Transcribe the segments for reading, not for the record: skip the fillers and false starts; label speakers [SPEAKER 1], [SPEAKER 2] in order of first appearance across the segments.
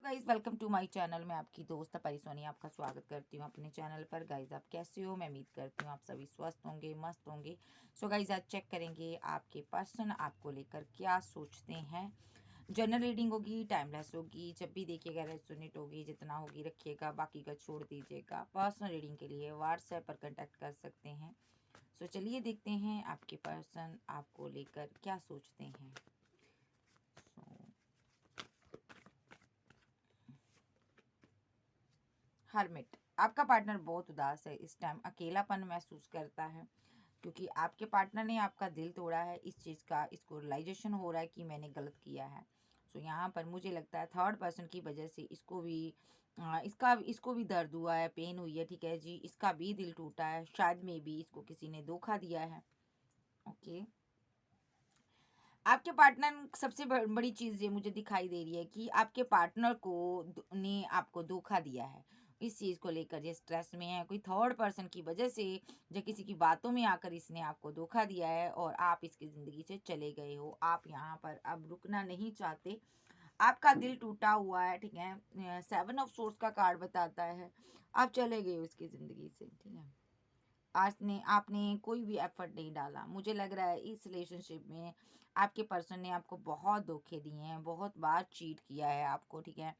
[SPEAKER 1] Guys welcome to my channel. मैं आपकी दोस्त परिसोनी आपका स्वागत करती हूँ अपने चैनल पर। गाइज आप कैसे हो? मैं उम्मीद करती हूँ आप सभी स्वस्थ होंगे, मस्त होंगे। सो गाइज आज चेक करेंगे आपके पर्सन आपको लेकर क्या सोचते हैं। जनरल रीडिंग होगी, टाइमलेस होगी, जब भी देखिएगा रेजोनेट होगी, जितना होगी रखिएगा, बाकी का छोड़ दीजिएगा। पर्सनल रीडिंग के लिए व्हाट्सएप पर कॉन्टैक्ट कर सकते हैं। सो चलिए देखते हैं आपके पर्सन आपको लेकर क्या सोचते हैं। हर्मिट, आपका पार्टनर बहुत उदास है इस टाइम, अकेलापन महसूस करता है क्योंकि आपके पार्टनर ने आपका दिल तोड़ा है। इस चीज़ का इसको रियलाइजेशन हो रहा है कि मैंने गलत किया है। सो यहाँ पर मुझे लगता है थर्ड पर्सन की वजह से इसको भी इसको भी दर्द हुआ है, पेन हुई है। ठीक है जी, इसका भी दिल टूटा है। शायद में भी इसको किसी ने धोखा दिया है। ओके, आपके पार्टनर सबसे बड़ी चीज़ ये मुझे दिखाई दे रही है कि आपके पार्टनर को ने आपको धोखा दिया है। इस चीज़ को लेकर ये स्ट्रेस में है। कोई थर्ड पर्सन की वजह से जो किसी की बातों में आकर इसने आपको धोखा दिया है और आप इसकी ज़िंदगी से चले गए हो। आप यहाँ पर अब रुकना नहीं चाहते, आपका दिल टूटा हुआ है। ठीक है, 7 ऑफ सोर्स का कार्ड बताता है आप चले गए हो इसकी ज़िंदगी से। ठीक है, आज ने आपने कोई भी एफर्ट नहीं डाला। मुझे लग रहा है इस रिलेशनशिप में आपके पर्सन ने आपको बहुत धोखे दिए हैं, बहुत बार चीट किया है आपको। ठीक है,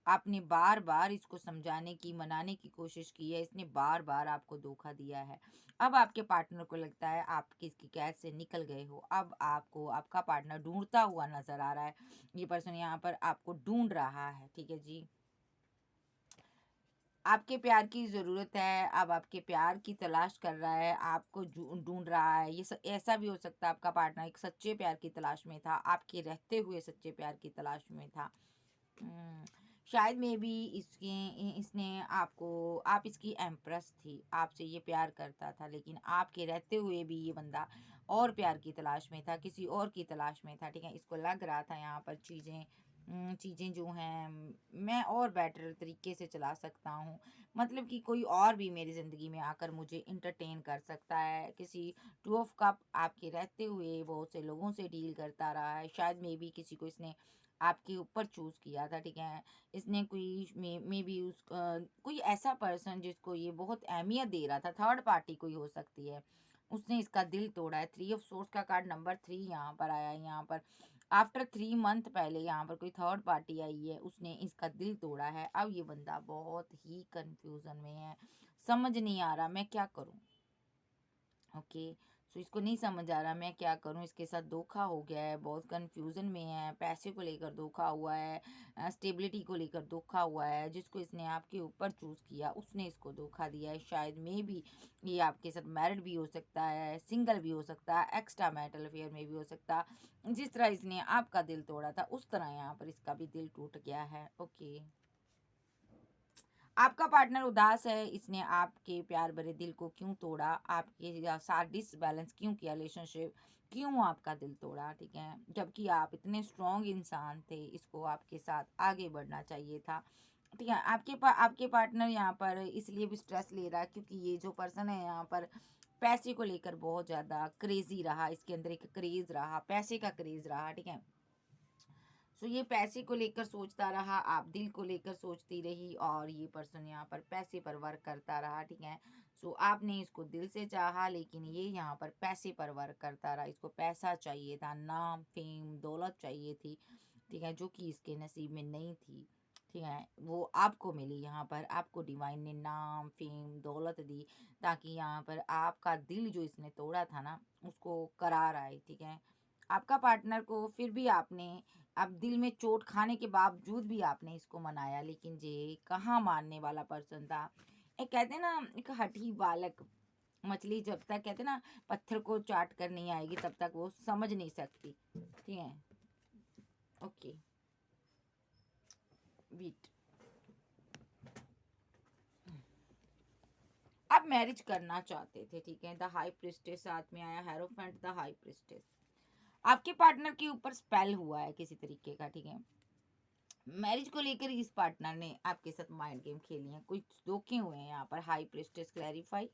[SPEAKER 1] आपने बार बार इसको समझाने की, मनाने की कोशिश की है, इसने बार बार आपको धोखा दिया है। अब आपके पार्टनर को लगता है आप किसकी कैद से निकल गए हो। अब आपको आपका पार्टनर ढूंढता हुआ नजर आ रहा है। ये पर्सन यहाँ पर आपको ढूंढ रहा है। ठीक है जी, आपके प्यार की ज़रूरत है। अब आपके प्यार की तलाश कर रहा है, आपको ढूंढ रहा है। ऐसा भी हो सकता है आपका पार्टनर एक सच्चे प्यार की तलाश में था, आपके रहते हुए सच्चे प्यार की तलाश में था। हम्म, शायद में भी इसने आपको, आप इसकी एम्प्रेस थी, आपसे ये प्यार करता था, लेकिन आपके रहते हुए भी ये बंदा और प्यार की तलाश में था, किसी और की तलाश में था। ठीक है, इसको लग रहा था यहाँ पर चीज़ें जो हैं मैं और बेटर तरीके से चला सकता हूँ। मतलब कि कोई और भी मेरी ज़िंदगी में आकर मुझे इंटरटेन कर सकता है। किसी 2 ऑफ कप आपके रहते हुए बहुत से लोगों से डील करता रहा है। शायद मे बी किसी को इसने आपके ऊपर चूज़ किया था। ठीक है, इसने कोई मे बी कोई ऐसा पर्सन जिसको ये बहुत अहमियत दे रहा था, थर्ड पार्टी कोई हो सकती है, उसने इसका दिल तोड़ा है। 3 ऑफ सोर्स का कार्ड नंबर 3 यहाँ पर आया है। यहाँ पर आफ्टर 3 मंथ पहले यहाँ पर कोई थर्ड पार्टी आई है, उसने इसका दिल तोड़ा है। अब ये बंदा बहुत ही कंफ्यूजन में है, समझ नहीं आ रहा मैं क्या करूँ। ओके, सो इसको नहीं समझ आ रहा मैं क्या करूं। इसके साथ धोखा हो गया है, बहुत कंफ्यूजन में है। पैसे को लेकर धोखा हुआ है, स्टेबिलिटी को लेकर धोखा हुआ है। जिसको इसने आपके ऊपर चूज किया उसने इसको धोखा दिया है। शायद में भी ये आपके साथ मैरिड भी हो सकता है, सिंगल भी हो सकता है, एक्स्ट्रा मैरिटल अफेयर में भी हो सकता है। जिस तरह इसने आपका दिल तोड़ा था उस तरह यहाँ पर इसका भी दिल टूट गया है। ओके, आपका पार्टनर उदास है, इसने आपके प्यार भरे दिल को क्यों तोड़ा, आपके साथ डिसबैलेंस क्यों किया रिलेशनशिप, क्यों आपका दिल तोड़ा। ठीक है, जबकि आप इतने स्ट्रॉन्ग इंसान थे, इसको आपके साथ आगे बढ़ना चाहिए था। ठीक है, आपके पार्टनर यहाँ पर इसलिए भी स्ट्रेस ले रहा है क्योंकि ये जो पर्सन है यहाँ पर पैसे को लेकर बहुत ज़्यादा क्रेजी रहा। इसके अंदर एक क्रेज रहा, पैसे का क्रेज रहा। ठीक है, सो ये पैसे को लेकर सोचता रहा, आप दिल को लेकर सोचती रही, और ये पर्सन यहाँ पर पैसे पर वर्क करता रहा। ठीक है, सो आपने इसको दिल से चाहा लेकिन ये यहाँ पर पैसे पर वर्क करता रहा। इसको पैसा चाहिए था, नाम, फेम, दौलत चाहिए थी। ठीक है, जो कि इसके नसीब में नहीं थी। ठीक है, वो आपको मिली। यहाँ पर आपको डिवाइन ने नाम, फेम, दौलत दी ताकि यहाँ पर आपका दिल जो इसने तोड़ा था ना उसको करार आए। ठीक है, आपका पार्टनर को फिर भी आपने, अब दिल में चोट खाने के बावजूद भी आपने इसको मनाया, लेकिन ये कहाँ मानने वाला पर्सन था। एक कहते हैं ना, एक हठी बालक मछली जब तक कहते हैं ना पत्थर को चाट कर नहीं आएगी तब तक वो समझ नहीं सकती। ठीक है, ओके, बीट। अब मैरिज करना चाहते थे। ठीक है, द हाई प्रिस्टेस साथ में आया, हेरोफेंट, द हाई प्रिस्टेस। आपके पार्टनर के ऊपर स्पेल हुआ है किसी तरीके का। ठीक है, मैरिज को लेकर इस पार्टनर ने आपके साथ माइंड गेम खेली है, कुछ धोखे हुए हैं। यहाँ पर high प्रेस्टेस clarify.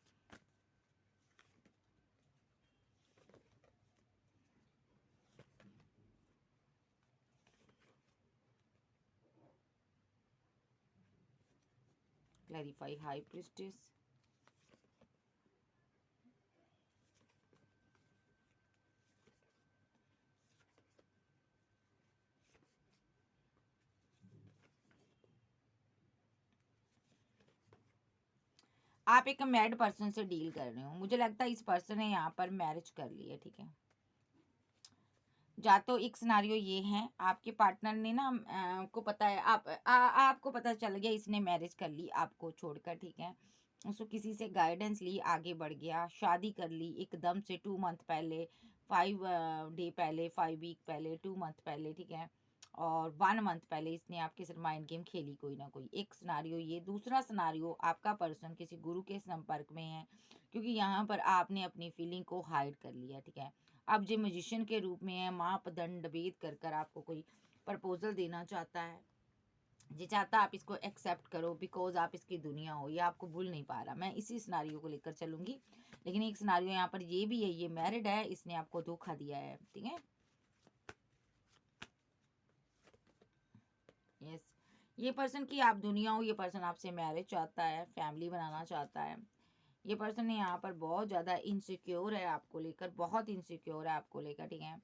[SPEAKER 1] Clarify high priestess. आप एक मैरिड पर्सन से डील कर रहे हो, मुझे लगता है इस पर्सन ने यहाँ पर मैरिज कर ली है, ठीक है। या तो एक सिनारियो ये है, आपके पार्टनर ने ना को पता है, आपको पता चल गया इसने मैरिज कर ली आपको छोड़कर, ठीक है। उसको किसी से गाइडेंस ली, आगे बढ़ गया, शादी कर ली एकदम से 2 मंथ पहले, 5 डे पहले, 5 वीक पहले, 2 मंथ पहले, ठीक है। और 1 मंथ पहले इसने आपके साथ माइंड गेम खेली कोई ना कोई। एक सिनारियो ये। दूसरा सिनारियो, आपका पर्सन किसी गुरु के संपर्क में है, क्योंकि यहाँ पर आपने अपनी फीलिंग को हाइड कर लिया, ठीक है। अब जो म्यूजिशियन के रूप में है, मापदंड भेद कर कर आपको कोई प्रपोजल देना चाहता है, ये चाहता आप इसको एक्सेप्ट करो, बिकॉज आप इसकी दुनिया हो, ये आपको भूल नहीं पा रहा। मैं इसी सिनारियो को लेकर चलूंगी, लेकिन एक सिनारियो यहाँ पर ये भी है, ये मैरिड है, इसने आपको धोखा दिया है, ठीक है। यस, ये पर्सन की आप दुनिया हो, ये पर्सन आपसे मैरिज चाहता है, फैमिली बनाना चाहता है। ये पर्सन यहाँ पर बहुत ज़्यादा इनसिक्योर है आपको लेकर, बहुत इनसिक्योर है आपको लेकर, ठीक है।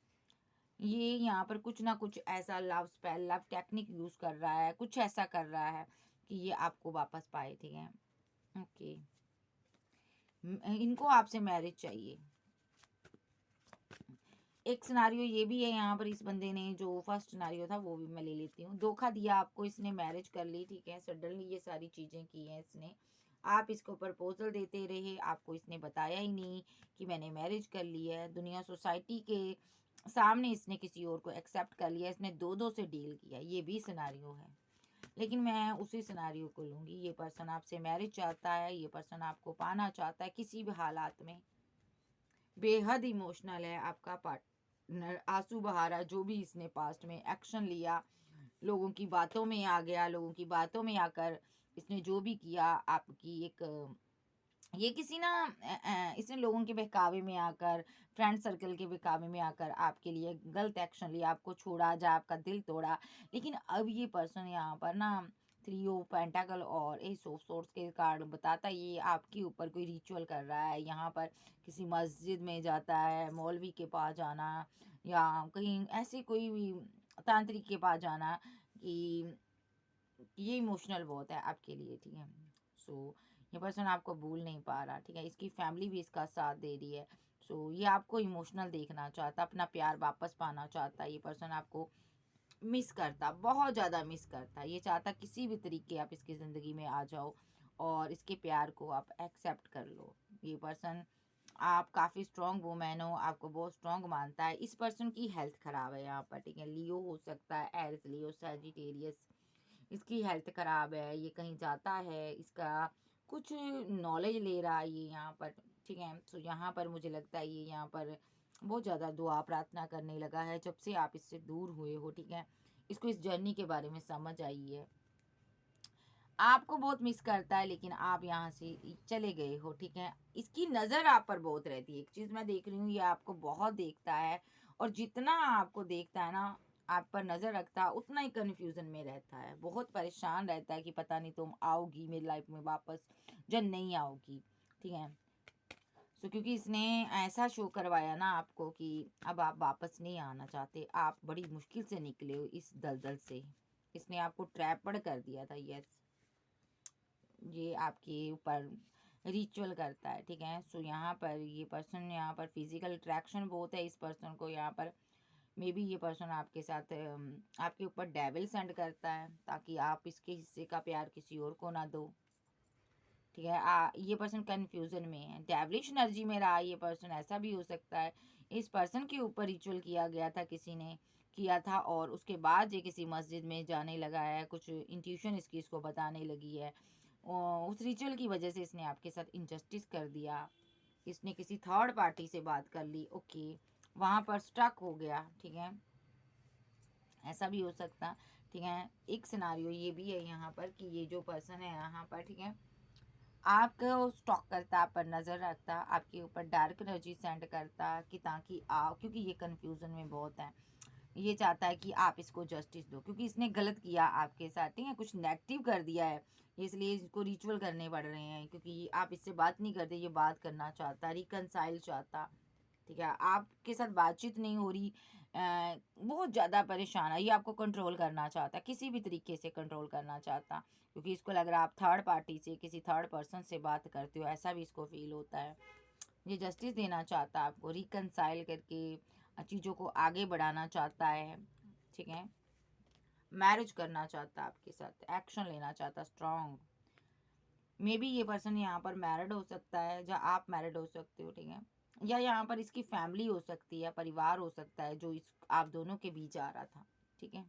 [SPEAKER 1] ये यहाँ पर कुछ ना कुछ ऐसा love spell, love technique use कर रहा है, कुछ ऐसा कर रहा है कि ये आपको वापस पाए, ठीक है। ओके, इनको आपसे मैरिज चाहिए। एक सिनारियो ये भी है यहाँ पर, इस बंदे ने जो फर्स्ट सिनारियो था वो भी मैं ले लेती हूँ, धोखा दिया आपको, इसने मैरिज कर ली, ठीक है। सडनली ये सारी चीजें की हैं इसने, आप इसको प्रपोजल देते रहे, आपको इसने बताया ही नहीं कि मैंने मैरिज कर ली है। दुनिया सोसाइटी के सामने इसने किसी और को एक्सेप्ट कर लिया, इसने दो दो से डील किया, ये भी सिनारियो है। लेकिन मैं उसी सिनारियो को लूंगी। ये पर्सन आपसे मैरिज चाहता है, ये पर्सन आपको पाना चाहता है किसी भी हालात में, बेहद इमोशनल है आपका पार्टनर, आंसू बहा रहा है, जो भी इसने पास्ट में एक्शन लिया, लोगों की बातों में आ गया, लोगों की बातों में आकर इसने जो भी किया, आपकी एक ये किसी ना इसने लोगों के बहकावे में आकर, फ्रेंड सर्कल के बहकावे में आकर आपके लिए गलत एक्शन लिया, आपको छोड़ा, जा आपका दिल तोड़ा। लेकिन अब ये पर्सन यहाँ पर ना 3 ऑफ पेंटाकल और एस ऑफ सोर्ड्स के कार्ड बताता है, ये आपके ऊपर कोई रिचुअल कर रहा है। यहाँ पर किसी मस्जिद में जाता है, मौलवी के पास जाना, या कहीं ऐसे कोई भी तांत्रिक के पास जाना, कि ये इमोशनल बहुत है आपके लिए, ठीक है। सो ये पर्सन आपको भूल नहीं पा रहा, ठीक है। इसकी फैमिली भी इसका साथ दे रही है। सो ये आपको इमोशनल देखना चाहता, अपना प्यार वापस पाना चाहता है। ये पर्सन आपको मिस करता, बहुत ज़्यादा मिस करता। ये चाहता किसी भी तरीके आप इसकी ज़िंदगी में आ जाओ और इसके प्यार को आप एक्सेप्ट कर लो। ये पर्सन, आप काफ़ी स्ट्रॉन्ग वुमेन हो, आपको बहुत स्ट्रॉन्ग मानता है। इस पर्सन की हेल्थ ख़राब है यहाँ पर, ठीक है। लियो हो सकता है, एरिस लियो, सैजिटेरियस, इसकी हेल्थ ख़राब है। ये कहीं जाता है, इसका कुछ नॉलेज ले रहा है ये यहाँ पर, ठीक है। तो यहाँ पर मुझे लगता है ये यहाँ पर बहुत ज़्यादा दुआ प्रार्थना करने लगा है जब से आप इससे दूर हुए हो, ठीक है। इसको इस जर्नी के बारे में समझ आई है, आपको बहुत मिस करता है, लेकिन आप यहाँ से चले गए हो, ठीक है। इसकी नज़र आप पर बहुत रहती है, एक चीज़ मैं देख रही हूँ, ये आपको बहुत देखता है, और जितना आपको देखता है ना, आप पर नज़र रखता है, उतना ही कन्फ्यूज़न में रहता है, बहुत परेशान रहता है कि पता नहीं तुम आओगी मेरी लाइफ में वापस या नहीं आओगी, ठीक है। सो क्योंकि इसने ऐसा शो करवाया ना आपको कि अब आप वापस नहीं आना चाहते, आप बड़ी मुश्किल से निकले हो इस दलदल से। इसने आपको ट्रैपड कर दिया था, यस। ये आपके ऊपर रिचुअल करता है, ठीक है। सो यहाँ पर ये पर्सन, यहाँ पर फिजिकल अट्रैक्शन बहुत है इस पर्सन को, यहाँ पर मे बी ये पर्सन आपके साथ आपके ऊपर डेविल सेंड करता है ताकि आप इसके हिस्से का प्यार किसी और को ना दो, ठीक है। ये पर्सन कंफ्यूजन में है, डेविलिश एनर्जी में रहा ये पर्सन। ऐसा भी हो सकता है इस पर्सन के ऊपर रिचुअल किया गया था, किसी ने किया था, और उसके बाद ये किसी मस्जिद में जाने लगा है, कुछ इंट्यूशन इसकी इसको बताने लगी है, उस रिचुअल की वजह से इसने आपके साथ इनजस्टिस कर दिया, इसने किसी थर्ड पार्टी से बात कर ली, ओके, वहाँ पर स्टक हो गया, ठीक है। ऐसा भी हो सकता, ठीक है। एक सिनारियो ये भी है यहाँ पर कि ये जो पर्सन है यहाँ पर, ठीक है, आपको स्टॉक करता, आप पर नज़र रखता, आपके ऊपर डार्क एनर्जी सेंड करता कि ताकि आओ, क्योंकि ये कंफ्यूजन में बहुत है। ये चाहता है कि आप इसको जस्टिस दो, क्योंकि इसने गलत किया आपके साथ, ठीक है, कुछ नेगेटिव कर दिया है, इसलिए इसको रिचुअल करने पड़ रहे हैं, क्योंकि आप इससे बात नहीं करते, ये बात करना चाहता, रिकनसाइल चाहता, ठीक है, आपके साथ बातचीत नहीं हो रही, बहुत ज़्यादा परेशान है, ये आपको कंट्रोल करना चाहता, किसी भी तरीके से कंट्रोल करना चाहता, क्योंकि इसको लग रहा है आप थर्ड पार्टी से, किसी थर्ड पर्सन से बात करते हो, ऐसा भी इसको फील होता है। ये जस्टिस देना चाहता है आपको, रिकनसाइल करके चीज़ों को आगे बढ़ाना चाहता है, ठीक है, मैरिज करना चाहता है आपके साथ, एक्शन लेना चाहता, स्ट्रांग। मे बी ये पर्सन यहाँ पर मैरिड हो सकता है, या आप मैरिड हो सकते हो, ठीक है, या यहाँ पर इसकी फैमिली हो सकती है, परिवार हो सकता है जो इस आप दोनों के बीच आ रहा था, ठीक है।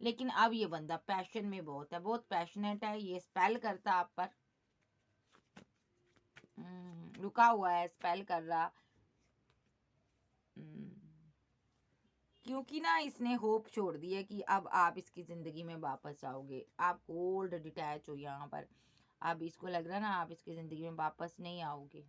[SPEAKER 1] लेकिन अब ये बंदा पैशन में बहुत है, बहुत पैशनेट है, ये स्पेल करता आप पर, रुका हुआ है, स्पेल कर रहा, क्योंकि ना इसने होप छोड़ दी है कि अब आप इसकी ज़िंदगी में वापस आओगे, आप कोल्ड डिटैच हो यहाँ पर, अब इसको लग रहा है ना आप इसकी ज़िंदगी में वापस नहीं आओगे।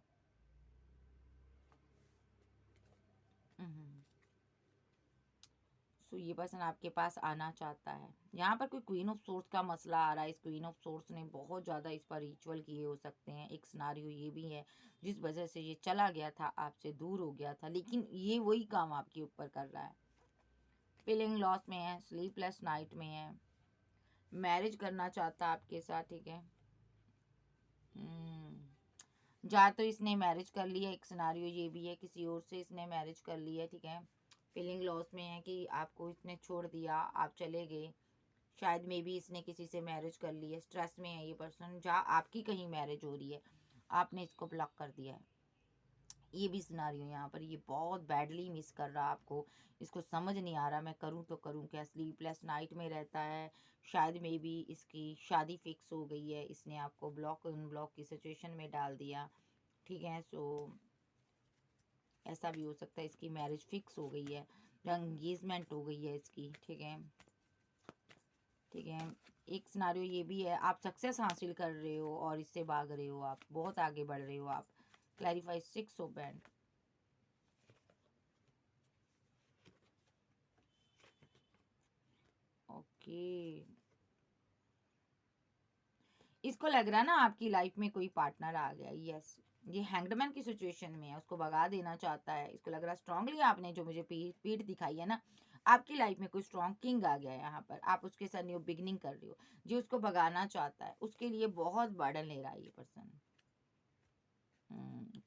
[SPEAKER 1] सो ये पर्सन आपके पास आना चाहता है। यहाँ पर कोई क्वीन ऑफ सोर्स का मसला आ रहा है, इस क्वीन ऑफ सोर्स ने बहुत ज़्यादा इस पर रिचुअल किए हो सकते हैं, एक सिनारियो ये भी है जिस वजह से ये चला गया था, आपसे दूर हो गया था, लेकिन ये वही काम आपके ऊपर कर रहा है, फीलिंग लॉस में है, स्लीपलेस नाइट में है, मैरिज करना चाहता आपके साथ, ठीक है, या तो इसने मैरिज कर लिया, एक सिनारियो ये भी है, किसी और से इसने मैरिज कर लिया, ठीक है, फीलिंग लॉस में है कि आपको इसने छोड़ दिया, आप चले गए, शायद मे भी इसने किसी से मैरिज कर ली है, स्ट्रेस में है ये पर्सन, जहाँ आपकी कहीं मैरिज हो रही है, आपने इसको ब्लॉक कर दिया है, ये भी सिनारियो यहाँ पर, ये बहुत बैडली मिस कर रहा है आपको, इसको समझ नहीं आ रहा मैं करूँ तो करूँ क्या, स्लीपलेस नाइट में रहता है, शायद मे बी इसकी शादी फिक्स हो गई है, इसने आपको ब्लॉक अनब्लॉक की सिचुएशन में डाल दिया, ठीक है। सो ऐसा भी हो सकता है इसकी मैरिज फिक्स हो गई है, एंगेजमेंट हो गई है इसकी, ठीक है, ठीक है। एक सिनारियो ये भी है, आप सक्सेस हासिल कर रहे हो और इससे भाग रहे हो, आप बहुत आगे बढ़ रहे हो, आप क्लैरिफाई 6 ऑफ बैंड, ओके, इसको लग रहा है ना आपकी लाइफ में कोई पार्टनर आ गया, यस, ये हैंगडमैन की सिचुएशन में है, उसको भगा देना चाहता है, इसको लग रहा है स्ट्रांगली आपने जो मुझे पीठ दिखाई है ना, आपकी लाइफ में कोई स्ट्रांग किंग आ गया है यहाँ पर, आप उसके साथ न्यू बिगनिंग कर रही हो, जो उसको भगाना चाहता है, उसके लिए बहुत बर्डन ले रहा है ये पर्सन,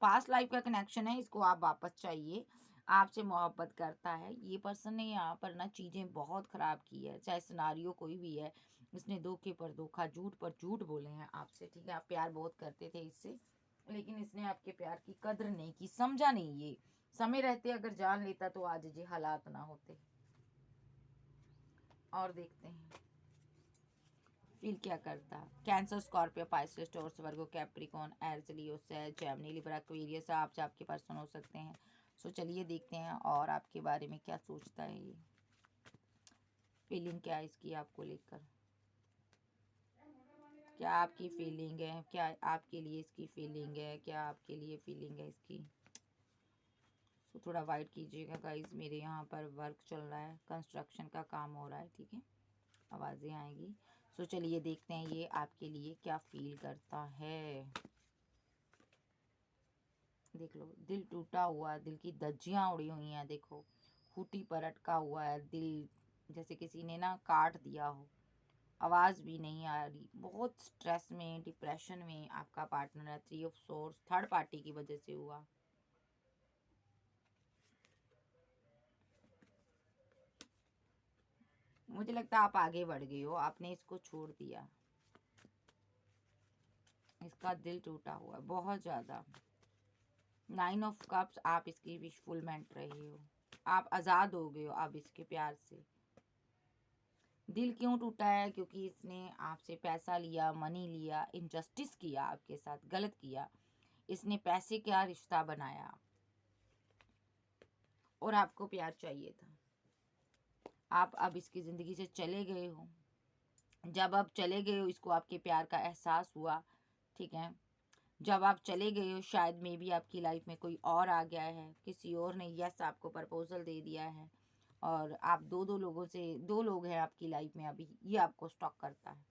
[SPEAKER 1] पास्ट लाइफ का कनेक्शन है, इसको आप वापस चाहिए, आपसे मोहब्बत करता है ये पर्सन ने, यहाँ पर ना चीज़ें बहुत ख़राब की है, चाहे सिनारियो कोई भी है, इसने धोखे पर धोखा, झूठ पर झूठ बोले हैं आपसे, ठीक है, आप प्यार बहुत करते थे इससे, लेकिन इसने आपके प्यार की कद्र नहीं की, समझा नहीं, ये समय रहते अगर जान लेता तो आज ये हालात ना होते। और देखते हैं फिर क्या करता, कैंसर, स्कॉर्पियो, पाइसेस, टॉरस, वर्गो, कैप्रिकॉन, एरिस, लियो, सैज, जेमिनी, लिब्रा, एक्वेरियस आपके पर्सन हो सकते हैं। सो चलिए देखते हैं और आपके बारे में क्या सोचता है ये, फीलिंग क्या है इसकी आपको लेकर, क्या आपकी फीलिंग है, क्या आपके लिए इसकी फीलिंग है, क्या आपके लिए फीलिंग है इसकी। सो थोड़ा वाइट कीजिएगा गाइस, मेरे यहाँ पर वर्क चल रहा है, कंस्ट्रक्शन का काम हो रहा है, ठीक है, आवाज़ें आएंगी। सो चलिए देखते हैं ये आपके लिए क्या फील करता है। देख लो, दिल टूटा हुआ, दिल की धज्जियाँ उड़ी हुई हैं, देखो खूटी पर अटका हुआ है दिल, जैसे किसी ने ना काट दिया हो, आवाज़ भी नहीं आ रही, बहुत स्ट्रेस में, डिप्रेशन में आपका पार्टनर है, 3 ऑफ सोर्स थर्ड पार्टी की वजह से हुआ, मुझे लगता है आप आगे बढ़ गए हो, आपने इसको छोड़ दिया, इसका दिल टूटा हुआ है बहुत ज़्यादा, 9 ऑफ कप्स, आप इसकी विशफुलमेंट रहे हो, आप आज़ाद हो गए हो अब इसके प्यार से। दिल क्यों टूटा है, क्योंकि इसने आपसे पैसा लिया, मनी लिया, इनजस्टिस किया, आपके साथ गलत किया, इसने पैसे का रिश्ता बनाया और आपको प्यार चाहिए था, आप अब इसकी ज़िंदगी से चले गए हो, जब आप चले गए हो इसको आपके प्यार का एहसास हुआ, ठीक है, जब आप चले गए हो शायद मे बी आपकी लाइफ में कोई और आ गया है, किसी और ने यस आपको प्रपोजल दे दिया है, और आप दो लोगों से, 2 लोग हैं आपकी लाइफ में अभी, ये आपको स्टॉक करता है।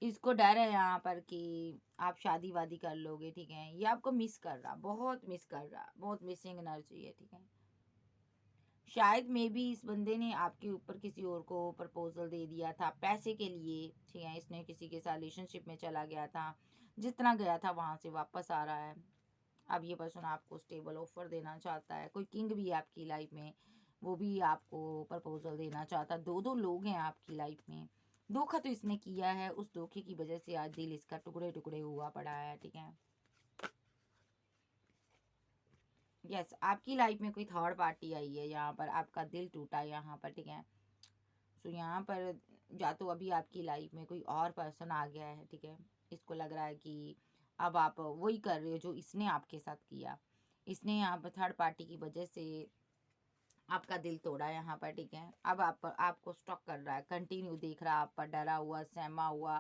[SPEAKER 1] इसको डर है यहाँ पर कि आप शादी-वादी कर लोगे, ठीक है? ये आपको मिस कर रहा, बहुत मिस कर रहा, बहुत मिसिंग एनर्जी है, ठीक है? शायद मे बी इस बंदे ने आपके ऊपर किसी और को प्रपोज़ल दे दिया था पैसे के लिए, ठीक है? इसने किसी के साथ रिलेशनशिप में चला गया था, जितना गया था वहाँ से वापस आ रहा है। अब ये पर्सन आपको स्टेबल ऑफ़र देना चाहता है। कोई किंग भी है आपकी लाइफ में, वो भी आपको प्रपोज़ल देना चाहता है। 2-2 लोग हैं आपकी लाइफ में। धोखा तो इसने किया है, उस धोखे की वजह से आज दिल इसका टुकड़े-टुकड़े हुआ पड़ा है, ठीक है? यस, आपकी लाइफ में कोई थर्ड पार्टी आई है यहाँ पर, आपका दिल टूटा है यहाँ पर, ठीक है? सो यहाँ पर या तो अभी आपकी लाइफ में कोई और पर्सन आ गया है, ठीक है? इसको लग रहा है कि अब आप वही कर रहे हो जो इसने आपके साथ किया। इसने यहाँ पर थर्ड पार्टी की वजह से आपका दिल तोड़ा यहाँ पर, ठीक है? अब आपको स्टॉक कर रहा है, कंटिन्यू देख रहा है आप पर, डरा हुआ, सहमा हुआ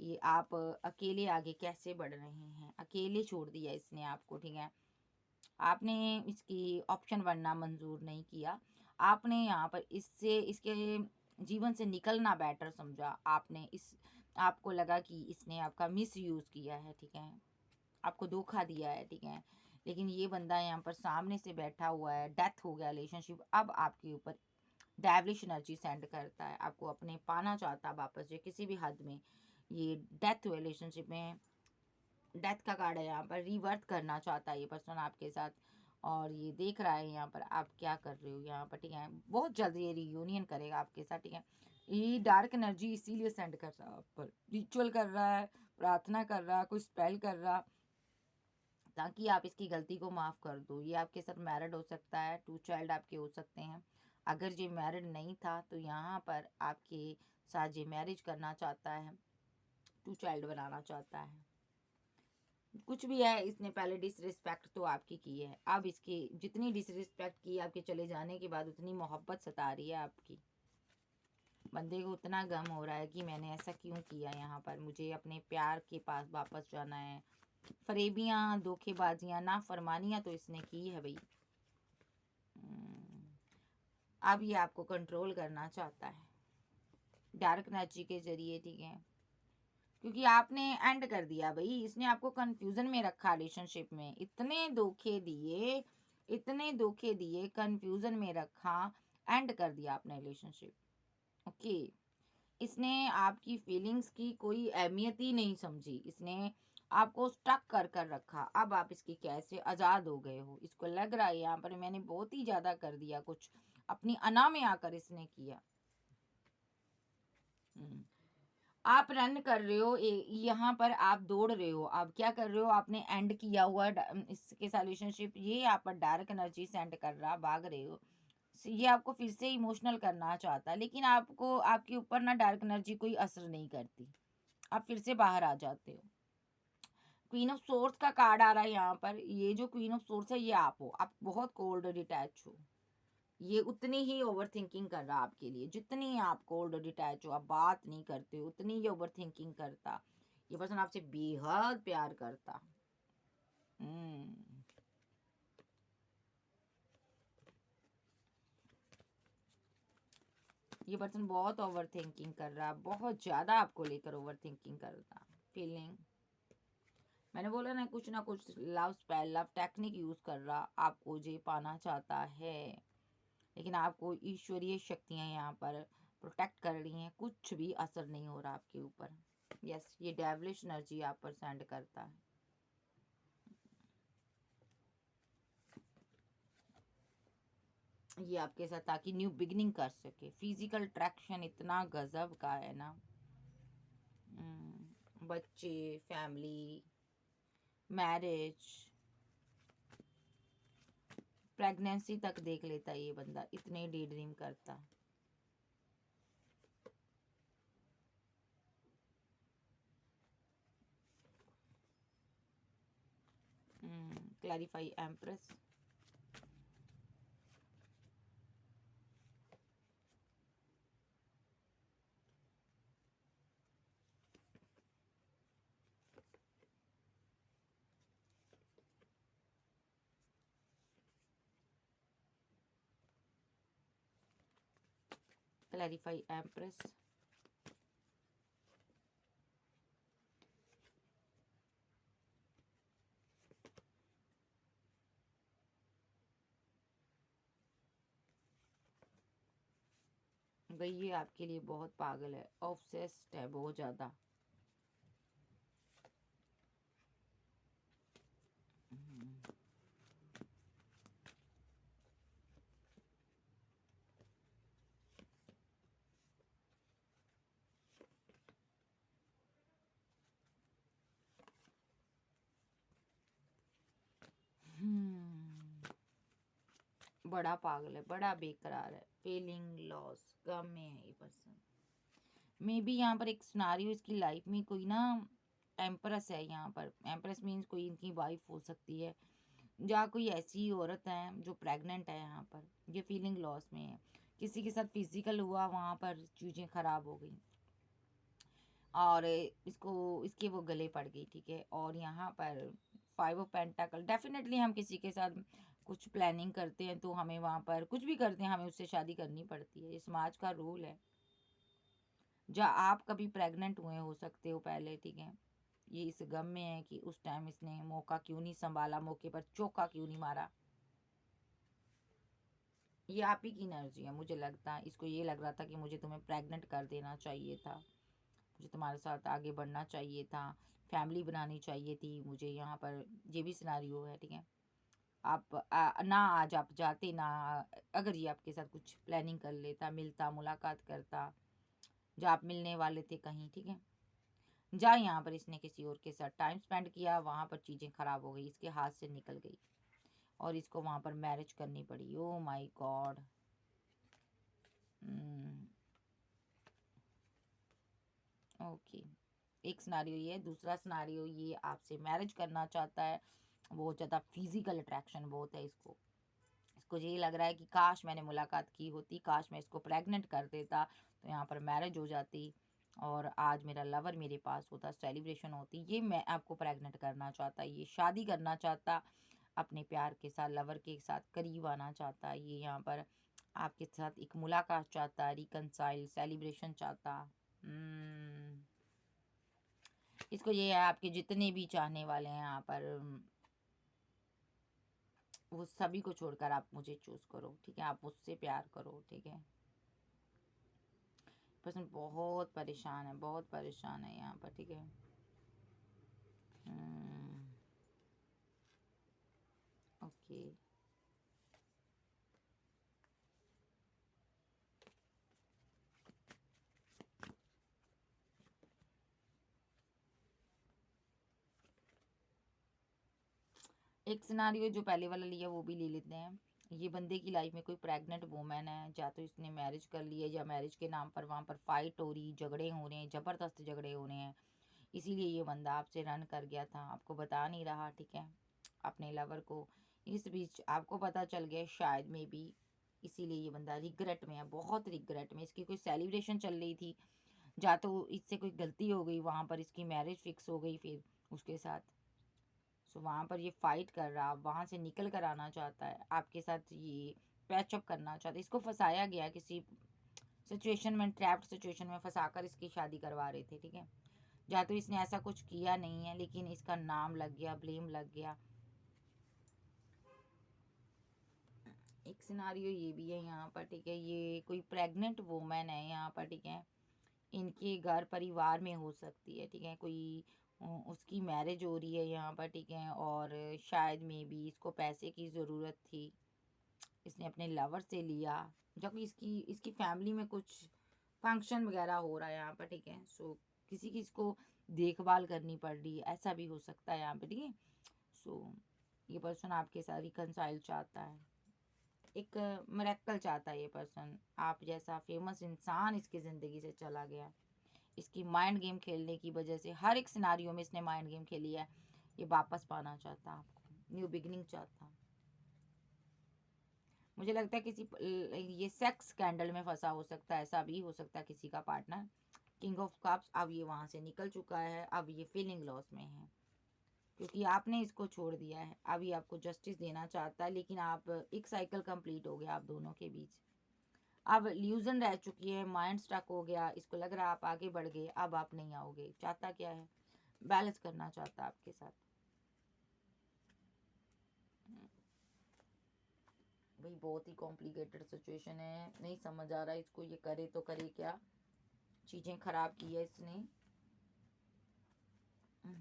[SPEAKER 1] कि आप अकेले आगे कैसे बढ़ रहे हैं। अकेले छोड़ दिया इसने आपको, ठीक है? आपने इसकी ऑप्शन बनना मंजूर नहीं किया। आपने यहाँ पर इससे, इसके जीवन से निकलना बेटर समझा। आपको लगा कि इसने आपका मिसयूज़ किया है, ठीक है? आपको धोखा दिया है, ठीक है? लेकिन ये बंदा यहाँ पर सामने से बैठा हुआ है, डेथ हो गया रिलेशनशिप, अब आपके ऊपर डेविलिश एनर्जी सेंड करता है, आपको अपने पाना चाहता है वापस से किसी भी हद में। ये डेथ हुए रिलेशनशिप में, डेथ का कार्ड है यहाँ पर, रीबर्थ करना चाहता है ये पर्सन आपके साथ। और ये देख रहा है यहाँ पर आप क्या कर रहे हो यहाँ पर, ठीक है? बहुत जल्द ये रियूनियन करेगा आपके साथ, ठीक है? ये डार्क एनर्जी इसीलिए सेंड कर रहा है आप पर, रिचुअल कर रहा है, प्रार्थना कर रहा है, कोई स्पेल कर रहा, ताकि आप इसकी गलती को माफ़ कर दो। ये आपके साथ मैरिड हो सकता है, 2 चाइल्ड आपके हो सकते हैं। अगर ये मैरिड नहीं था तो यहाँ पर आपके साथ ये मैरिज करना चाहता है, 2 चाइल्ड बनाना चाहता है। कुछ भी है, इसने पहले डिसरिस्पेक्ट तो आपकी की है, अब इसकी जितनी डिसरिस्पेक्ट की आपके चले जाने के बाद, उतनी मोहब्बत सता रही है आपकी। बंदे को उतना गम हो रहा है कि मैंने ऐसा क्यों किया, यहाँ पर मुझे अपने प्यार के पास वापस जाना है। फरेबियाँ, धोखेबाजियाँ, नाफरमानियाँ तो इसने की है भाई। अब ये आपको कंट्रोल करना चाहता है डार्क एनर्जी के जरिए, ठीक है? क्योंकि आपने एंड कर दिया भाई, इसने आपको कंफ्यूजन में रखा रिलेशनशिप में, इतने धोखे दिए, इतने धोखे दिए, कंफ्यूजन में रखा, एंड कर दिया आपने रिलेशनशिप। ओके, इसने आपकी फीलिंग्स की कोई अहमियत ही नहीं समझी, इसने आपको स्टक कर कर रखा। अब आप इसके कैसे आज़ाद हो गए हो, इसको लग रहा है यहाँ पर मैंने बहुत ही ज़्यादा कर दिया, कुछ अपनी अना में आकर इसने किया। आप रन कर रहे हो, यहाँ पर आप दौड़ रहे हो, आप क्या कर रहे हो, आपने एंड किया हुआ इसके साथ रिलेशनशिप, ये आप पर डार्क एनर्जी सेंड कर रहा, भाग रहे हो। ये आपको फिर से इमोशनल करना चाहता है, लेकिन आपको, आपके ऊपर ना डार्क एनर्जी कोई असर नहीं करती, आप फिर से बाहर आ जाते हो। क्वीन ऑफ सोर्स का कार्ड आ रहा है यहाँ पर, ये जो क्वीन ऑफ सोर्स है ये आप हो, आप बहुत कोल्ड डिटैच हो। ये उतनी ही ओवर थिंकिंग कर रहा आपके लिए, जितनी आप कोल्ड डिटैच हो, आप बात नहीं करते हो, उतनी ही ओवर थिंकिंग करता। ये पर्सन आपसे बेहद प्यार करता। ये पर्सन बहुत ओवर थिंकिंग कर रहा, बहुत ज़्यादा आपको लेकर ओवर थिंकिंग करता। फीलिंग, मैंने बोला ना कुछ love spell, love technique use कर रहा, आपको जे पाना चाहता है। लेकिन आपको ईश्वरीय शक्तियाँ यहाँ पर प्रोटेक्ट कर रही हैं, कुछ भी असर नहीं हो रहा आपके ऊपर। यस, ये डेविलिश एनर्जी आप पर सेंड करता है। ये आपके साथ ताकि न्यू बिगिनिंग कर सके। फिजिकल अट्रैक्शन इतना गजब का है ना, बच्चे, फैमिली, मैरिज, प्रेगनेंसी तक देख लेता है ये बंदा, इतने डे ड्रीम करता। Clarify empress, clarify empress. भाई ये आपके लिए बहुत पागल है, ऑब्सेस्ड है बहुत ज़्यादा। बड़ा पागल है, बड़ा बेकरार है, फीलिंग लॉस, गम में है ये पर्सन। मे बी यहाँ पर एक सिनारियो, इसकी लाइफ में कोई ना एम्प्रेस है। यहाँ पर एम्प्रेस मीन्स कोई इनकी वाइफ हो सकती है, या कोई ऐसी औरत है जो प्रेग्नेंट है। यहाँ पर ये फीलिंग लॉस में है, किसी के साथ फिजिकल हुआ, वहाँ पर चीज़ें खराब हो गई और इसको इसके वो गले पड़ गई, ठीक है। और यहाँ पर 5 ऑफ पेंटाकल, डेफिनेटली हम किसी के साथ कुछ प्लानिंग करते हैं तो हमें वहाँ पर कुछ भी करते हैं, हमें उससे शादी करनी पड़ती है, ये समाज का रूल है। या आप कभी प्रेग्नेंट हुए हो सकते हो पहले, ठीक है। ये इस गम में है कि उस टाइम इसने मौका क्यों नहीं संभाला, मौके पर चौका क्यों नहीं मारा। ये आप ही की एनर्जी है, मुझे लगता है इसको ये लग रहा था कि मुझे तुम्हें प्रेग्नेंट कर देना चाहिए था, मुझे तुम्हारे साथ आगे बढ़ना चाहिए था, फैमिली बनानी चाहिए थी मुझे। यहाँ पर ये भी सिनारियो है, ठीक है। आप ना आज आप जाते ना, अगर ये आपके साथ कुछ प्लानिंग कर लेता, मिलता, मुलाकात करता, जो आप मिलने वाले थे कहीं, ठीक है। जा यहाँ पर इसने किसी और के साथ टाइम स्पेंड किया, वहाँ पर चीज़ें खराब हो गई, इसके हाथ से निकल गई और इसको वहाँ पर मैरिज करनी पड़ी। Oh my God. ओके, एक सिनारियो ये है। दूसरा सिनारियो, ये आपसे मैरिज करना चाहता है, बहुत ज़्यादा फिजिकल अट्रैक्शन बहुत है इसको। इसको ये लग रहा है कि काश मैंने मुलाकात की होती, काश मैं इसको प्रेग्नेंट कर देता तो यहाँ पर मैरिज हो जाती और आज मेरा लवर मेरे पास होता, सेलिब्रेशन होती। ये मैं आपको प्रेग्नेंट करना चाहता, ये शादी करना चाहता, अपने प्यार के साथ, लवर के साथ करीब आना चाहता, ये यहाँ पर आपके साथ एक मुलाकात चाहता, रिकनसाइल, सेलिब्रेशन चाहता। इसको ये है आपके जितने भी चाहने वाले हैं यहाँ पर, वो सभी को छोड़कर आप मुझे चूज करो, ठीक है। आप मुझसे प्यार करो, ठीक है। पर्सन बहुत परेशान है, बहुत परेशान है यहाँ पर, ठीक है। ओके, एक सिनारियो जो पहले वाला लिया वो भी ले लेते हैं। ये बंदे की लाइफ में कोई प्रेग्नेंट वूमेन है, या तो इसने मैरिज कर ली है या मैरिज के नाम पर वहाँ पर फाइट हो रही, झगड़े हो रहे हैं, ज़बरदस्त झगड़े हो रहे हैं, इसीलिए ये बंदा आपसे रन कर गया था, आपको बता नहीं रहा, ठीक है, अपने लवर को। इस बीच आपको पता चल गया शायद में भी, इसीलिए ये बंदा रिग्रेट में है, बहुत रिग्रेट में। इसकी कोई सेलिब्रेशन चल रही थी, या तो इससे कोई गलती हो गई, वहाँ पर इसकी मैरिज फिक्स हो गई फिर उसके साथ। सो वहाँ पर ये फाइट कर रहा, वहाँ से निकल कर आना चाहता है, आपके साथ ये पैचअप करना चाहता है। इसको फंसाया गया किसी सिचुएशन में, ट्रैप्ड सिचुएशन में फंसा कर इसकी शादी करवा रहे थे, ठीक है। या तो इसने ऐसा कुछ किया नहीं है, लेकिन इसका नाम लग गया, ब्लेम लग गया। एक सिनारियो ये भी है यहाँ पर, ठीक है। ये कोई प्रेग्नेंट वुमेन है यहाँ पर, ठीक है। इनके घर परिवार में हो सकती है, ठीक है। कोई उसकी मैरिज हो रही है यहाँ पर, ठीक है। और शायद में भी इसको पैसे की ज़रूरत थी, इसने अपने लवर से लिया, जबकि इसकी इसकी फैमिली में कुछ फंक्शन वगैरह हो रहा है यहाँ पर, ठीक है। सो किसी की इसको देखभाल करनी पड़ रही है, ऐसा भी हो सकता है यहाँ पे, ठीक है। सो ये पर्सन आपके साथ रिकनसाइल चाहता है, एक मिरेकल चाहता है ये पर्सन। आप जैसा फेमस इंसान इसकी ज़िंदगी से चला गया, इसकी माइंड गेम खेलने की वजह से, हर एक सिनारियो में इसने माइंड गेम खेली है। ये वापस पाना चाहता, आपको न्यू बिगनिंग चाहता। मुझे लगता है किसी ये सेक्स स्कैंडल में फंसा हो सकता है, ऐसा भी हो सकता है किसी का पार्टनर। किंग ऑफ कप्स, अब ये वहाँ से निकल चुका है, अब ये फीलिंग लॉस में है क्योंकि आपने इसको छोड़ दिया है। अब ये आपको जस्टिस देना चाहता है, लेकिन आप एक साइकिल कंप्लीट हो गया आप दोनों के बीच। अब इल्यूजन रह चुकी है, माइंड स्टक हो गया, इसको लग रहा है आप आगे बढ़ गए, अब आप नहीं आओगे। चाहता क्या है? बैलेंस करना चाहता है आपके साथ। भाई बहुत ही कॉम्प्लिकेटेड सिचुएशन है, नहीं समझ आ रहा है इसको, ये करे तो करे क्या। चीज़ें खराब की है इसने।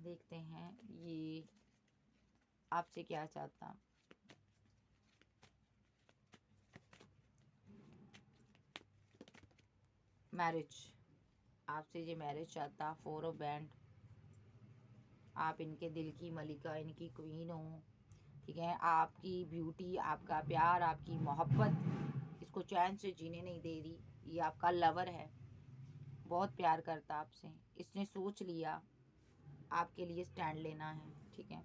[SPEAKER 1] देखते हैं ये आपसे क्या चाहता। मैरिज, आपसे ये मैरिज चाहता। 4 ऑफ बैंड, आप इनके दिल की मलिका, इनकी क्वीन हो, ठीक है। आपकी ब्यूटी, आपका प्यार, आपकी मोहब्बत इसको चैन से जीने नहीं दे रही। ये आपका लवर है, बहुत प्यार करता आपसे। इसने सोच लिया आपके लिए स्टैंड लेना है, ठीक है।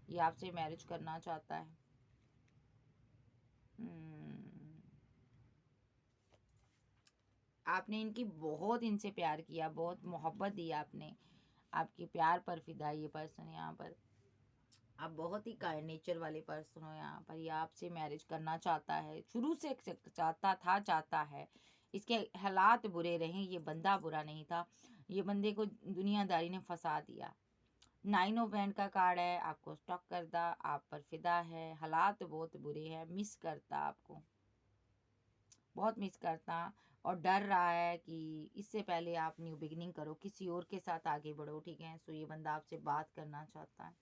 [SPEAKER 1] ये आपसे मैरिज करना चाहता है। आपने इनकी बहुत इनसे प्यार किया, बहुत मोहब्बत दी आपने, आपके प्यार पर फिदा ये पर्सन यहाँ पर। आप बहुत ही काइंड नेचर वाले पर्सन हो यहाँ पर। ये आपसे मैरिज करना चाहता है, शुरू से चाहता था, चाहता है। इसके हालात बुरे रहे, ये बंदा बुरा नहीं था। ये बंदे को दुनियादारी ने फंसा दिया। 9 ऑफ बैंड का कार्ड है, आपको स्टॉक करता, आप पर फिदा है, हालात बहुत बुरे हैं, मिस करता आपको, बहुत मिस करता। और डर रहा है कि इससे पहले आप न्यू बिगिनिंग करो, किसी और के साथ आगे बढ़ो, ठीक है। सो ये बंदा आपसे बात करना चाहता है।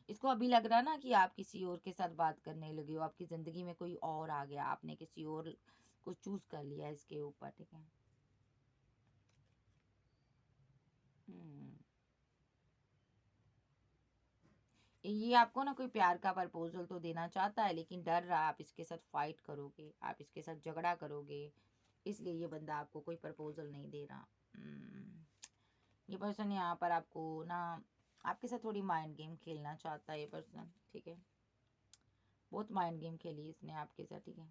[SPEAKER 1] इसको अभी लग रहा ना कि आप किसी और के साथ बात करने लगे हो, आपकी ज़िंदगी में कोई और आ गया, आपने किसी और को चूज़ कर लिया इसके ऊपर, ठीक है। ये आपको ना कोई प्यार का प्रपोजल तो देना चाहता है, लेकिन डर रहा आप इसके साथ फाइट करोगे, आप इसके साथ झगड़ा करोगे, इसलिए ये बंदा आपको कोई प्रपोजल नहीं दे रहा। ये पर्सन यहाँ पर आपको ना, आपके साथ थोड़ी माइंड गेम खेलना चाहता है ये पर्सन, ठीक है। बहुत माइंड गेम खेली इसने आपके साथ, ठीक है।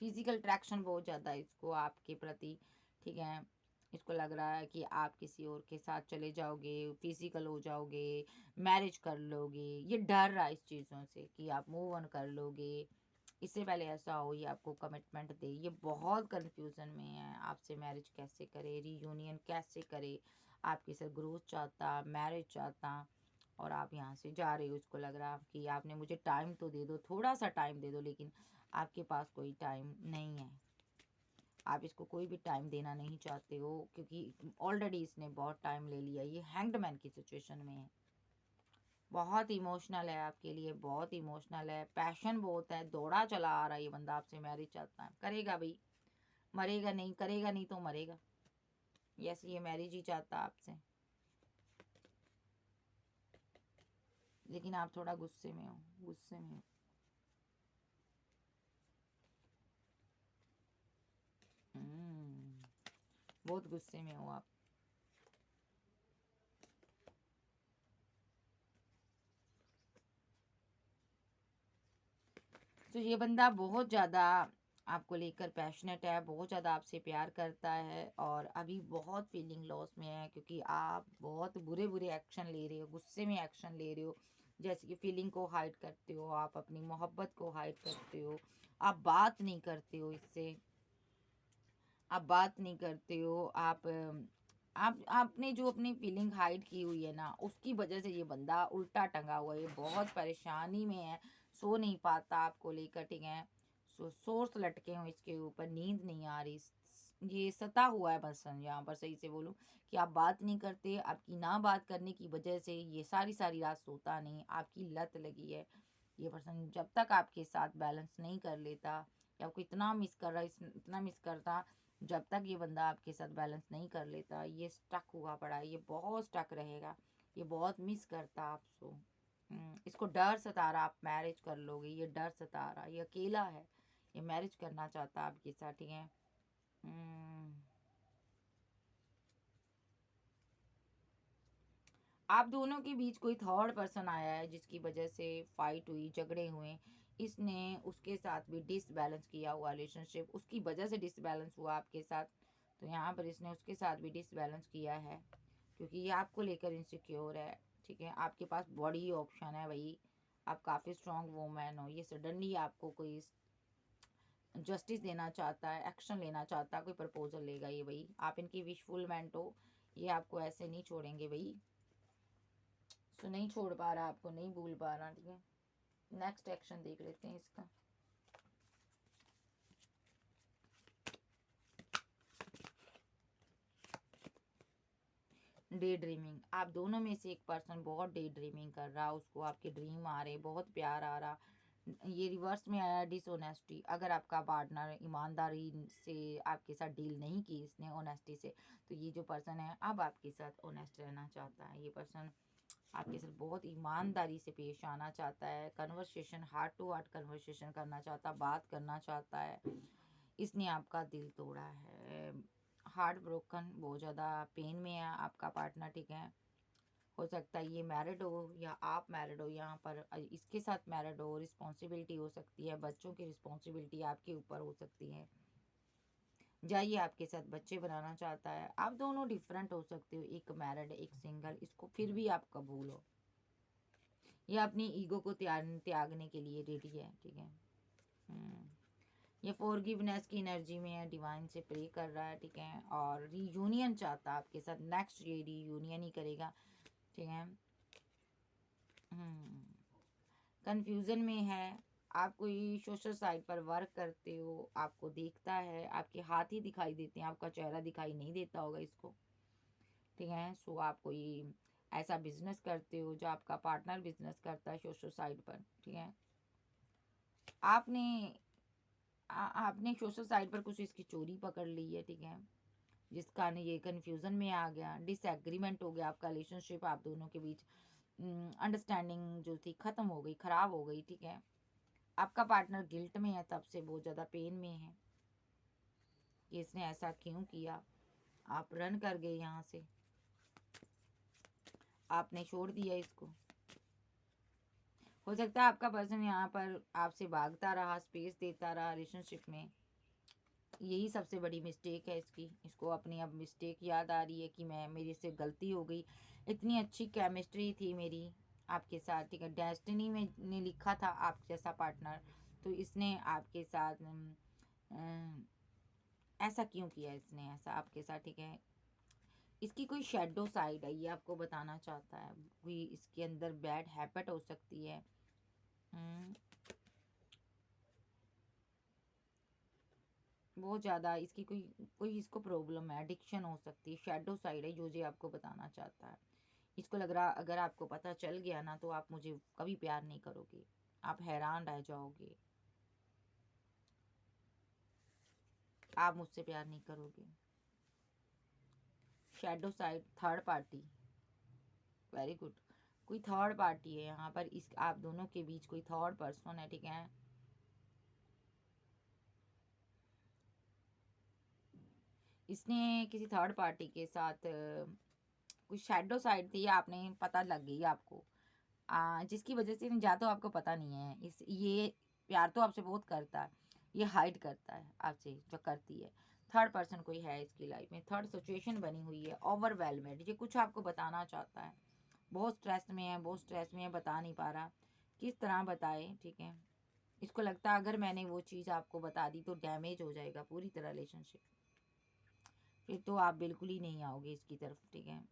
[SPEAKER 1] फिजिकल अट्रैक्शन बहुत ज़्यादा है इसको आपके प्रति, ठीक है। इसको लग रहा है कि आप किसी और के साथ चले जाओगे, फिजिकल हो जाओगे, मैरिज कर लोगे। ये डर रहा है इस चीज़ों से कि आप मूव ऑन कर लोगे, इससे पहले ऐसा हो ये आपको कमिटमेंट दे। ये बहुत कंफ्यूजन में है, आपसे मैरिज कैसे करे, रीयूनियन कैसे करे। आपके साथ ग्रोथ चाहता, मैरिज चाहता, और आप यहाँ से जा रहे हो। इसको लग रहा है कि आपने मुझे टाइम तो दे दो, थोड़ा सा टाइम दे दो, लेकिन आपके पास कोई टाइम नहीं है। आप इसको कोई भी टाइम देना नहीं चाहते हो, क्योंकि ऑलरेडी इसने बहुत टाइम ले लिया। ये हैंग्ड मैन की सिचुएशन में है, बहुत इमोशनल है आपके लिए, बहुत इमोशनल है, पैशन बहुत है, दौड़ा चला आ रहा है। ये बंदा आपसे मैरिज चाहता है, करेगा भाई, मरेगा नहीं, करेगा नहीं तो मरेगा। यस, ये मैरिज ही चाहता आपसे, लेकिन आप थोड़ा गुस्से में हो, गुस्से में हो। बहुत गुस्से में हो आप। तो ये बंदा बहुत ज़्यादा आपको लेकर पैशनेट है, बहुत ज़्यादा आपसे प्यार करता है, और अभी बहुत फीलिंग लॉस में है, क्योंकि आप बहुत बुरे बुरे एक्शन ले रहे हो, गुस्से में एक्शन ले रहे हो। जैसे कि फीलिंग को हाइड करते हो, आप अपनी मोहब्बत को हाइड करते हो, आप बात नहीं करते हो इससे, आप बात नहीं करते हो, आप आपने जो अपनी फीलिंग हाइड की हुई है ना, उसकी वजह से ये बंदा उल्टा टंगा हुआ है, ये बहुत परेशानी में है, सो नहीं पाता आपको लेकर, ठीक है। सोर्स लटके हुए इसके ऊपर, नींद नहीं आ रही, ये सता हुआ है पर्सन यहाँ पर। सही से बोलूँ कि आप बात नहीं करते, आपकी ना बात करने की वजह से ये सारी सारी रात सोता नहीं, आपकी लत लगी है। ये पर्सन जब तक आपके साथ बैलेंस नहीं कर लेता, या आपको इतना मिस कर रहा है, इतना मिस करता, जब तक ये बंदा आपके साथ बैलेंस नहीं कर लेता, ये स्टक हुआ पड़ा है, ये बहुत स्टक रहेगा, ये बहुत मिस करता आपको। इसको डर सता रहा आप मैरिज कर लोगे, ये डर सता रहा, ये अकेला है, ये मैरिज करना चाहता आपके साथ, ठीक है। आप दोनों के बीच कोई थर्ड पर्सन आया है, जिसकी वजह से फाइट हुई, झगड़े हुए। इसने उसके साथ भी डिसबैलेंस किया हुआ रिलेशनशिप, उसकी वजह से डिसबैलेंस हुआ आपके साथ। तो यहाँ पर इसने उसके साथ भी डिसबैलेंस किया है, क्योंकि ये आपको लेकर इनसिक्योर है, ठीक है। आपके पास बड़ी ऑप्शन है भाई, आप काफ़ी स्ट्रॉन्ग वूमेन हो, ये सडनली आपको कोई जस्टिस देना चाहता है, एक्शन लेना चाहता है, कोई प्रपोजल लेगा ये भाई। आप इनकी विशफुलमेंट हो, ये आपको ऐसे नहीं छोड़ेंगे भाई। सो नहीं छोड़ पा रहा, आपको नहीं भूल पा रहा, ठीक है। नेक्स्ट एक्शन देख लेते हैं इसका। डे ड्रीमिंग, आप दोनों में से एक पर्सन बहुत डे ड्रीमिंग कर रहा, उसको आपके ड्रीम आ रहे, बहुत प्यार आ रहा। ये रिवर्स में आया डिसऑनेस्टी। अगर आपका पार्टनर ईमानदारी से आपके साथ डील नहीं की इसने ऑनेस्टी से, तो ये जो पर्सन है अब आपके साथ ऑनेस्ट रहना चाहता है। ये पर्सन आपके साथ बहुत ईमानदारी से पेश आना चाहता है, conversation heart to heart conversation करना चाहता, बात करना चाहता है। इसने आपका दिल तोड़ा है, हार्ट ब्रोकन, बहुत ज़्यादा पेन में है आपका पार्टनर, ठीक है। हो सकता है ये मैरिड हो या आप मैरिड हो, यहाँ पर इसके साथ मैरिड हो, रिस्पॉन्सिबिलिटी हो सकती है, बच्चों की रिस्पॉन्सिबिलिटी आपके ऊपर हो सकती है, जाइए आपके साथ बच्चे बनाना चाहता है। आप दोनों डिफरेंट हो सकते हो, एक मैरिड एक सिंगल, इसको फिर भी आप कबूल हो। ये अपनी ईगो को त्यागने के लिए रेडी है, ठीक है। ये फॉरगिवनेस की एनर्जी में है, डिवाइन से प्रे कर रहा है, ठीक है। और रीयूनियन चाहता है आपके साथ, नेक्स्ट ये रीयूनियन ही करेगा, ठीक है। कंफ्यूजन में है, आप कोई सोशल साइट पर वर्क करते हो, आपको देखता है, आपके हाथ ही दिखाई देते हैं, आपका चेहरा दिखाई नहीं देता होगा इसको, ठीक है। सो आप कोई ऐसा बिजनेस करते हो जो आपका पार्टनर बिजनेस करता है सोशल साइट पर, ठीक है। आपने आपने सोशल साइट पर कुछ इसकी चोरी पकड़ ली है, ठीक है, जिस कारण ये कन्फ्यूज़न में आ गया, डिसएग्रीमेंट हो गया आपका रिलेशनशिप, आप दोनों के बीच अंडरस्टैंडिंग जो थी ख़त्म हो गई, ख़राब हो गई, ठीक है। आपका पार्टनर गिल्ट में है, तब से बहुत ज़्यादा पेन में है कि इसने ऐसा क्यों किया। आप रन कर गए यहाँ से, आपने छोड़ दिया इसको। हो सकता है आपका पर्सन यहाँ पर आपसे भागता रहा, स्पेस देता रहा रिलेशनशिप में। यही सबसे बड़ी मिस्टेक है इसकी। इसको अपनी अब मिस्टेक याद आ रही है कि मेरे से गलती हो गई। इतनी अच्छी केमिस्ट्री थी मेरी आपके साथ, ठीक है। डेस्टिनी में ने लिखा था आप जैसा पार्टनर, तो इसने आपके साथ ऐसा क्यों किया, इसने ऐसा आपके साथ, ठीक है। इसकी कोई शेडो साइड है, ये आपको बताना चाहता है। कोई इसके अंदर बैड हैबिट हो सकती है। बहुत ज़्यादा इसकी कोई कोई इसको प्रॉब्लम है, एडिक्शन हो सकती है, शेडो साइड है जो आपको बताना चाहता है। इसको लग रहा अगर आपको पता चल गया ना तो आप मुझे कभी प्यार नहीं करोगे, आप हैरान रह जाओगे, आप मुझसे प्यार नहीं करोगे। Shadow side, third party, very good. कोई थर्ड पार्टी है यहाँ पर, इस आप दोनों के बीच कोई थर्ड पर्सन है, ठीक है। इसने किसी थर्ड पार्टी के साथ कुछ शेडो साइड थी, आपने पता लग गई आपको, जिसकी वजह से या तो आपको पता नहीं है, इस ये प्यार तो आपसे बहुत करता है, ये हाइड करता है आपसे जो करती है। थर्ड पर्सन कोई है इसकी लाइफ में, थर्ड सिचुएशन बनी हुई है, ओवरवेलमेड, ये कुछ आपको बताना चाहता है। बहुत स्ट्रेस में है, बहुत स्ट्रेस में है, बता नहीं पा रहा किस तरह बताए, ठीक है। इसको लगता है अगर मैंने वो चीज़ आपको बता दी तो डैमेज हो जाएगा पूरी तरह रिलेशनशिप, फिर तो आप बिल्कुल ही नहीं आओगे इसकी तरफ, ठीक है।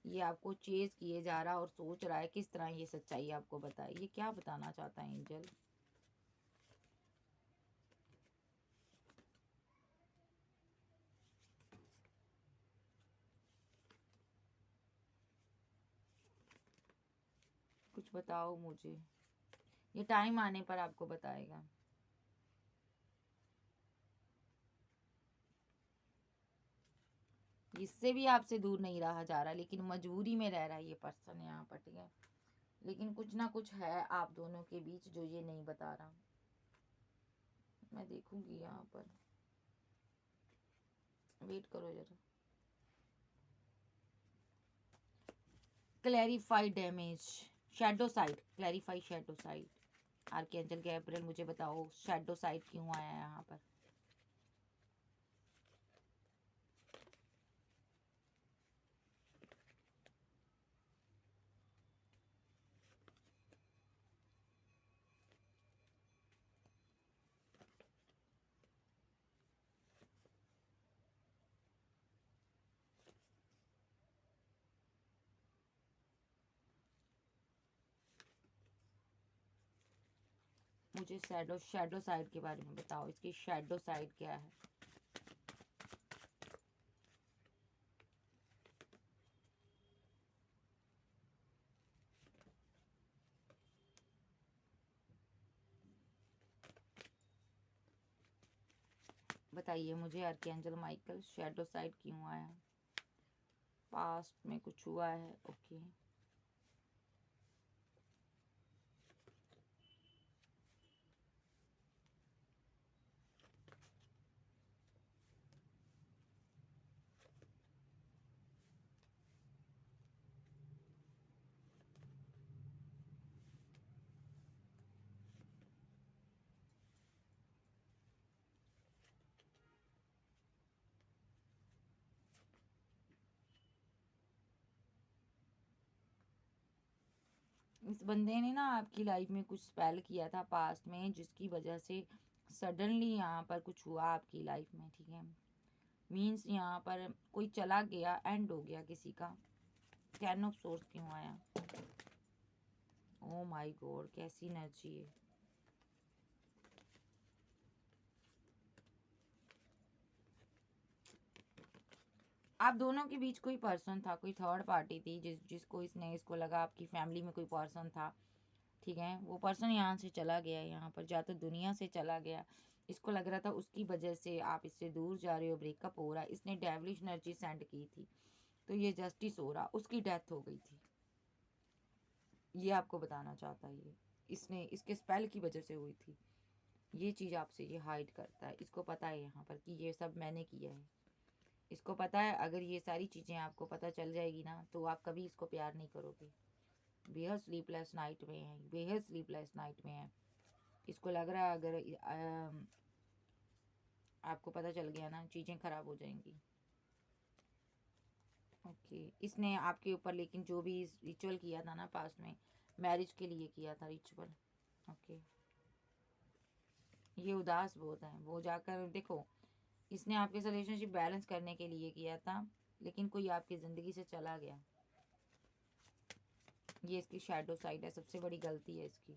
[SPEAKER 1] ये आपको चेज किए जा रहा है और सोच रहा है किस तरह ये सच्चाई आपको बताए, ये क्या बताना चाहता है एंजल। कुछ बताओ मुझे, ये टाइम आने पर आपको बताएगा। इससे भी आपसे दूर नहीं रहा जा रहा, लेकिन मजबूरी में रह रहा है ये पर्सन यहाँ पर, ठीक है। लेकिन कुछ ना कुछ है आप दोनों के बीच जो ये नहीं बता रहा। मैं देखूंगी यहाँ पर, वेट करो जरा। Clarify damage, shadow side, clarify shadow side. Archangel Gabriel मुझे बताओ शैडो साइड क्यों आया है यहाँ पर। मुझे शैडो साइड के बारे में बताओ, इसकी शैडो साइड क्या है? बताइए मुझे आर्कएंजल माइकल, शैडो साइड क्यों आया? पास्ट में कुछ हुआ है? ओके। इस बंदे ने ना आपकी लाइफ में कुछ स्पेल किया था पास्ट में, जिसकी वजह से सडनली यहाँ पर कुछ हुआ आपकी लाइफ में, ठीक है। मीन्स यहाँ पर कोई चला गया, एंड हो गया किसी का। कैन ऑफ सोर्स क्यों आया? ओ माय गॉड, कैसी एनर्जी है। आप दोनों के बीच कोई पर्सन था, कोई थर्ड पार्टी थी जिसको इसको लगा आपकी फैमिली में कोई पर्सन था, ठीक है। वो पर्सन यहाँ से चला गया, यहाँ पर जाकर दुनिया से चला गया। इसको लग रहा था उसकी वजह से आप इससे दूर जा रहे हो, ब्रेकअप हो रहा है। इसने डेविलिश एनर्जी सेंड की थी, तो ये जस्टिस हो रहा, उसकी डेथ हो गई थी। ये आपको बताना चाहता है। ये इसने इसके स्पेल की वजह से हुई थी। ये चीज़ आपसे ये हाइड करता है। इसको पता है यहाँ पर कि ये सब मैंने किया है। इसको पता है अगर ये सारी चीज़ें आपको पता चल जाएगी ना, तो आप कभी इसको प्यार नहीं करोगे। बेहद स्लीपलेस नाइट में है, बेहद स्लीपलेस नाइट में है। इसको लग रहा है अगर आपको पता चल गया ना, चीज़ें ख़राब हो जाएंगी। ओके। इसने आपके ऊपर लेकिन जो भी रिचुअल किया था ना पास्ट में, मैरिज के लिए किया था रिचुअल। ओके। ये उदास बहुत है। वो जाकर देखो, इसने आपके साथ रिलेशनशिप बैलेंस करने के लिए किया था, लेकिन कोई आपकी ज़िंदगी से चला गया। ये इसकी शैडो साइड है, सबसे बड़ी गलती है इसकी।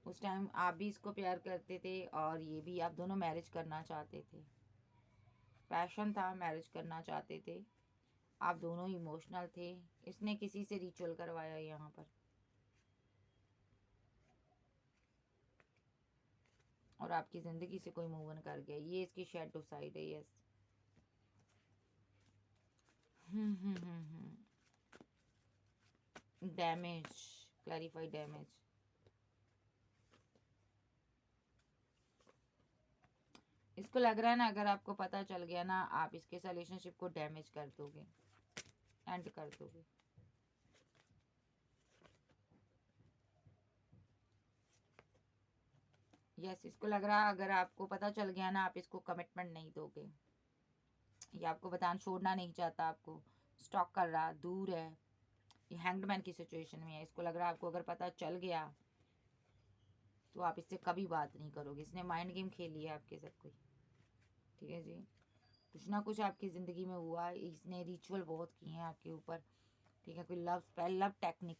[SPEAKER 1] उस टाइम आप भी इसको प्यार करते थे और ये भी, आप दोनों मैरिज करना चाहते थे। पैशन था, मैरिज करना चाहते थे। आप दोनों इमोशनल थे। इसने किसी से रिचुअल करवाया यहाँ पर, और आपकी ज़िंदगी से कोई मूव ऑन कर गया। ये इसकी शैडो साइड है। यस। Damage, clarify damage. इसको लग रहा है ना, अगर आपको पता चल गया ना, आप इसके रिलेशनशिप को डैमेज कर दोगे, एंड कर दोगे। यस। इसको लग रहा है अगर आपको पता चल गया ना, आप इसको कमिटमेंट नहीं दोगे। ये आपको बताना, छोड़ना नहीं चाहता, आपको स्टॉक कर रहा, दूर है। ये हैंगड की सिचुएशन में है। इसको लग रहा है आपको अगर पता चल गया तो आप इससे कभी बात नहीं करोगे। इसने माइंड गेम खेल लिया आपके साथ कोई, ठीक है जी। कुछ ना कुछ आपकी ज़िंदगी में हुआ है। इसने रिचुअल बहुत किए हैं आपके ऊपर, ठीक है। कोई love spell, love technique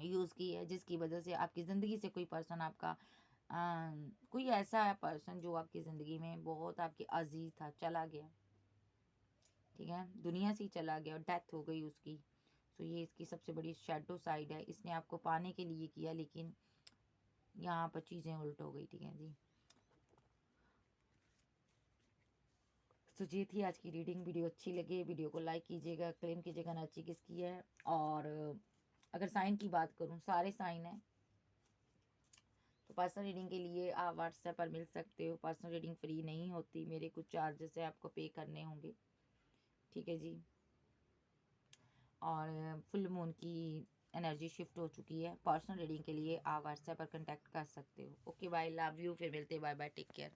[SPEAKER 1] use की है, जिसकी वजह से आपकी ज़िंदगी से कोई पर्सन आपका कोई ऐसा है पर्सन जो आपकी ज़िंदगी में बहुत आपके अजीज था, चला गया, ठीक है। दुनिया से ही चला गया और डेथ हो गई उसकी। सो ये इसकी सबसे बड़ी शैडो साइड है। इसने आपको पाने के लिए किया, लेकिन यहाँ पर चीज़ें उल्ट हो गई, ठीक है जी। तो ये थी आज की रीडिंग। वीडियो अच्छी लगे वीडियो को लाइक कीजिएगा, क्लेम कीजिएगा एनर्जी किसकी है। और अगर साइन की बात करूँ, सारे साइन हैं। तो पर्सनल रीडिंग के लिए आप व्हाट्सएप पर मिल सकते हो। पर्सनल रीडिंग फ्री नहीं होती, मेरे कुछ चार्जेस है, आपको पे करने होंगे, ठीक है जी। और फुल मून की एनर्जी शिफ्ट हो चुकी है। पर्सनल रीडिंग के लिए आप व्हाट्सएप पर कांटेक्ट कर सकते हो। ओके बाय, लव यू, फिर मिलते हैं, बाय बाय, टेक केयर।